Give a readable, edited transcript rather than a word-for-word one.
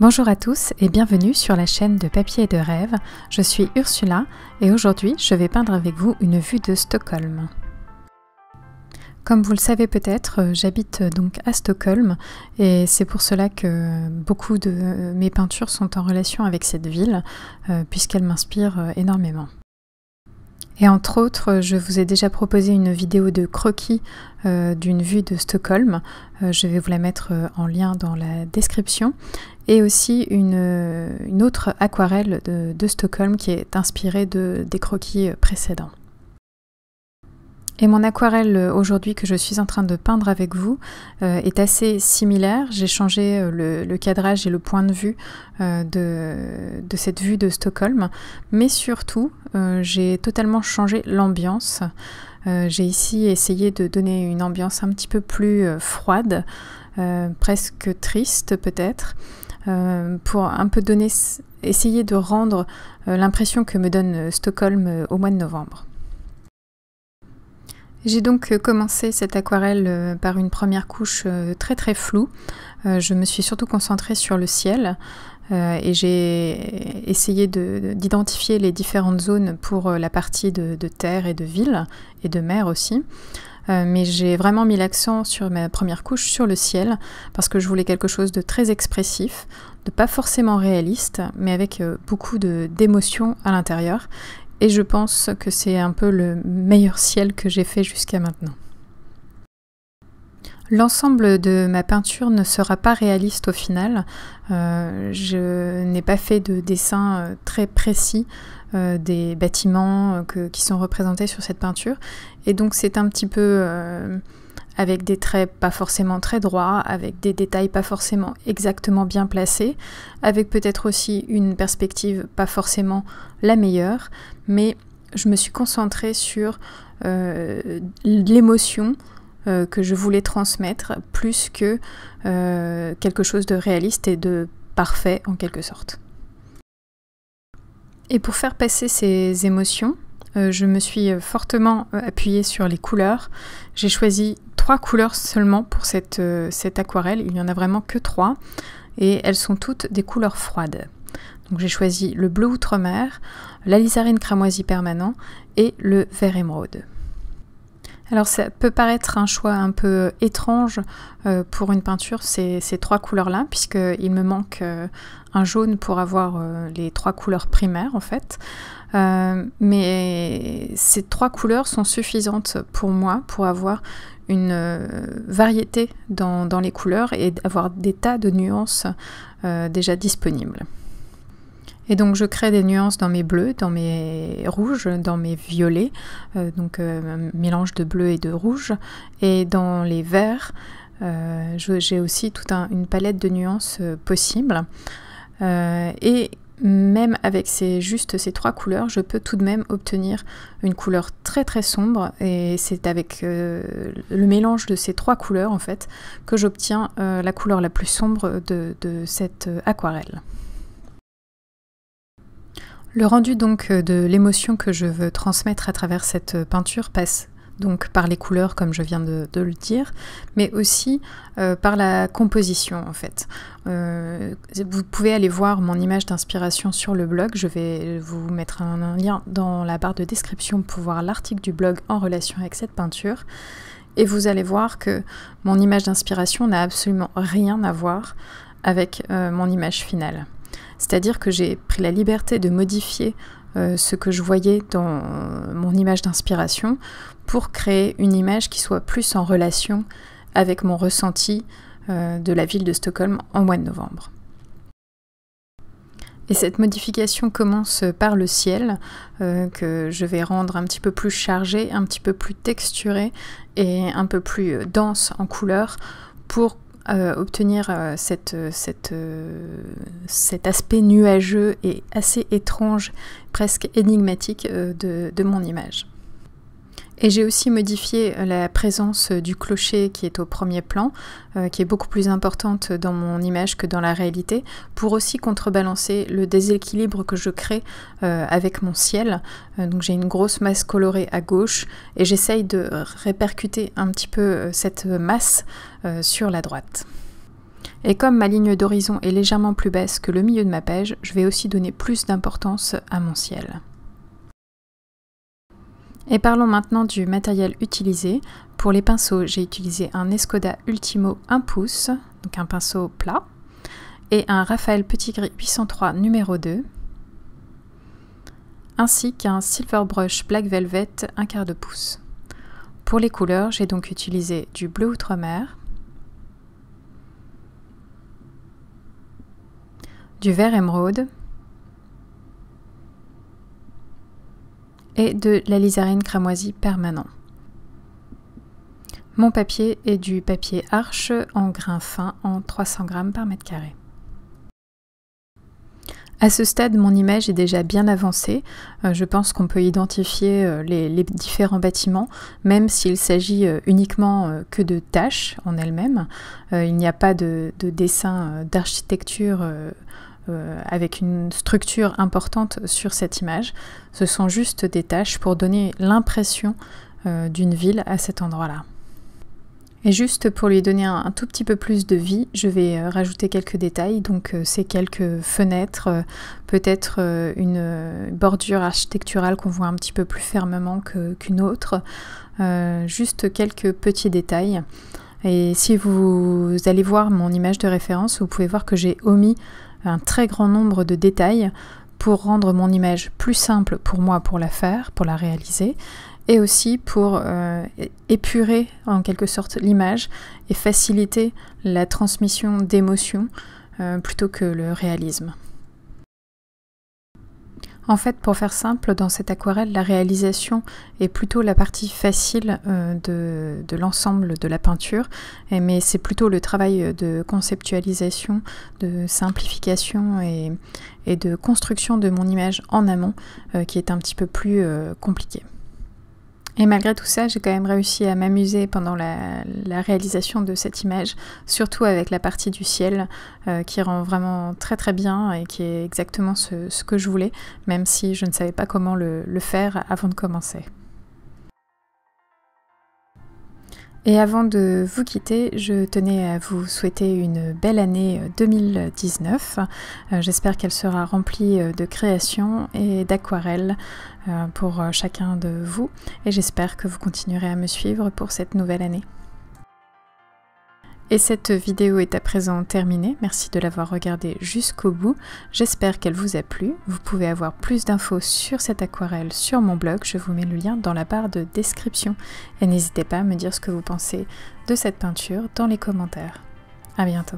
Bonjour à tous et bienvenue sur la chaîne de Papier et de Rêve. Je suis Ursula et aujourd'hui je vais peindre avec vous une vue de Stockholm. Comme vous le savez peut-être, j'habite donc à Stockholm et c'est pour cela que beaucoup de mes peintures sont en relation avec cette ville puisqu'elle m'inspire énormément. Et entre autres, je vous ai déjà proposé une vidéo de croquis d'une vue de Stockholm. Je vais vous la mettre en lien dans la description. Et aussi une autre aquarelle de Stockholm qui est inspirée des croquis précédents. Et mon aquarelle aujourd'hui que je suis en train de peindre avec vous est assez similaire. J'ai changé le cadrage et le point de vue de cette vue de Stockholm, mais surtout j'ai totalement changé l'ambiance. J'ai ici essayé de donner une ambiance un petit peu plus froide, presque triste peut-être, pour un peu essayer de rendre l'impression que me donne Stockholm au mois de novembre. J'ai donc commencé cette aquarelle par une première couche très floue. Je me suis surtout concentrée sur le ciel et j'ai essayé d'identifier les différentes zones pour la partie de terre et de ville et de mer aussi. Mais j'ai vraiment mis l'accent sur ma première couche sur le ciel parce que je voulais quelque chose de très expressif, de pas forcément réaliste, mais avec beaucoup d'émotions à l'intérieur. Et je pense que c'est un peu le meilleur ciel que j'ai fait jusqu'à maintenant. L'ensemble de ma peinture ne sera pas réaliste au final. Je n'ai pas fait de dessin très précis des bâtiments qui sont représentés sur cette peinture. Et donc c'est un petit peu avec des traits pas forcément très droits, avec des détails pas forcément exactement bien placés, avec peut-être aussi une perspective pas forcément la meilleure, mais je me suis concentrée sur l'émotion que je voulais transmettre, plus que quelque chose de réaliste et de parfait en quelque sorte. Et pour faire passer ces émotions, je me suis fortement appuyée sur les couleurs. J'ai choisi 3 couleurs seulement pour cette aquarelle, il n'y en a vraiment que 3, et elles sont toutes des couleurs froides. Donc j'ai choisi le bleu outre-mer, l'alizarine cramoisi permanent et le vert émeraude. Alors ça peut paraître un choix un peu étrange pour une peinture, ces 3 couleurs-là, puisqu'il me manque un jaune pour avoir les 3 couleurs primaires en fait. Mais ces 3 couleurs sont suffisantes pour moi pour avoir une variété dans les couleurs et avoir des tas de nuances déjà disponibles. Et donc je crée des nuances dans mes bleus, dans mes rouges, dans mes violets, donc un mélange de bleu et de rouge, et dans les verts, j'ai aussi toute une palette de nuances possibles. Et même avec juste ces 3 couleurs, je peux tout de même obtenir une couleur très sombre, et c'est avec le mélange de ces 3 couleurs en fait que j'obtiens la couleur la plus sombre de cette aquarelle. Le rendu donc de l'émotion que je veux transmettre à travers cette peinture passe donc par les couleurs comme je viens de le dire, mais aussi par la composition en fait. Vous pouvez aller voir mon image d'inspiration sur le blog, je vais vous mettre un lien dans la barre de description pour voir l'article du blog en relation avec cette peinture, et vous allez voir que mon image d'inspiration n'a absolument rien à voir avec mon image finale. C'est-à-dire que j'ai pris la liberté de modifier ce que je voyais dans mon image d'inspiration pour créer une image qui soit plus en relation avec mon ressenti de la ville de Stockholm en mois de novembre. Et cette modification commence par le ciel, que je vais rendre un petit peu plus chargé, un petit peu plus texturé et un peu plus dense en couleurs pour obtenir cet aspect nuageux et assez étrange, presque énigmatique de mon image. Et j'ai aussi modifié la présence du clocher qui est au premier plan, qui est beaucoup plus importante dans mon image que dans la réalité, pour aussi contrebalancer le déséquilibre que je crée avec mon ciel. Donc j'ai une grosse masse colorée à gauche et j'essaye de répercuter un petit peu cette masse sur la droite. Et comme ma ligne d'horizon est légèrement plus basse que le milieu de ma page, je vais aussi donner plus d'importance à mon ciel. Et parlons maintenant du matériel utilisé. Pour les pinceaux, j'ai utilisé un Escoda Ultimo 1 pouce, donc un pinceau plat, et un Raphaël Petit Gris 803 numéro 2, ainsi qu'un Silver Brush Black Velvet 1/4 pouce. Pour les couleurs, j'ai donc utilisé du bleu outre-mer, du vert émeraude et de l'alizarine cramoisi permanent. Mon papier est du papier Arche en grain fin en 300 g par mètre carré. À ce stade, mon image est déjà bien avancée. Je pense qu'on peut identifier les différents bâtiments, même s'il s'agit uniquement que de tâches en elles-mêmes. Il n'y a pas de dessin d'architecture avec une structure importante sur cette image. Ce sont juste des tâches pour donner l'impression d'une ville à cet endroit-là. Et juste pour lui donner un tout petit peu plus de vie, je vais rajouter quelques détails. Donc c'est quelques fenêtres, peut-être une bordure architecturale qu'on voit un petit peu plus fermement qu'une autre. Juste quelques petits détails. Et si vous allez voir mon image de référence, vous pouvez voir que j'ai omis un très grand nombre de détails pour rendre mon image plus simple pour moi pour la faire, pour la réaliser, et aussi pour épurer en quelque sorte l'image et faciliter la transmission d'émotions plutôt que le réalisme. En fait, pour faire simple, dans cette aquarelle, la réalisation est plutôt la partie facile de l'ensemble de la peinture, mais c'est plutôt le travail de conceptualisation, de simplification et de construction de mon image en amont qui est un petit peu plus compliqué. Et malgré tout ça, j'ai quand même réussi à m'amuser pendant la réalisation de cette image, surtout avec la partie du ciel qui rend vraiment très très bien et qui est exactement ce que je voulais, même si je ne savais pas comment le faire avant de commencer. Et avant de vous quitter, je tenais à vous souhaiter une belle année 2019. J'espère qu'elle sera remplie de créations et d'aquarelles pour chacun de vous. Et j'espère que vous continuerez à me suivre pour cette nouvelle année. Et cette vidéo est à présent terminée. Merci de l'avoir regardée jusqu'au bout. J'espère qu'elle vous a plu. Vous pouvez avoir plus d'infos sur cette aquarelle sur mon blog. Je vous mets le lien dans la barre de description. Et n'hésitez pas à me dire ce que vous pensez de cette peinture dans les commentaires. À bientôt.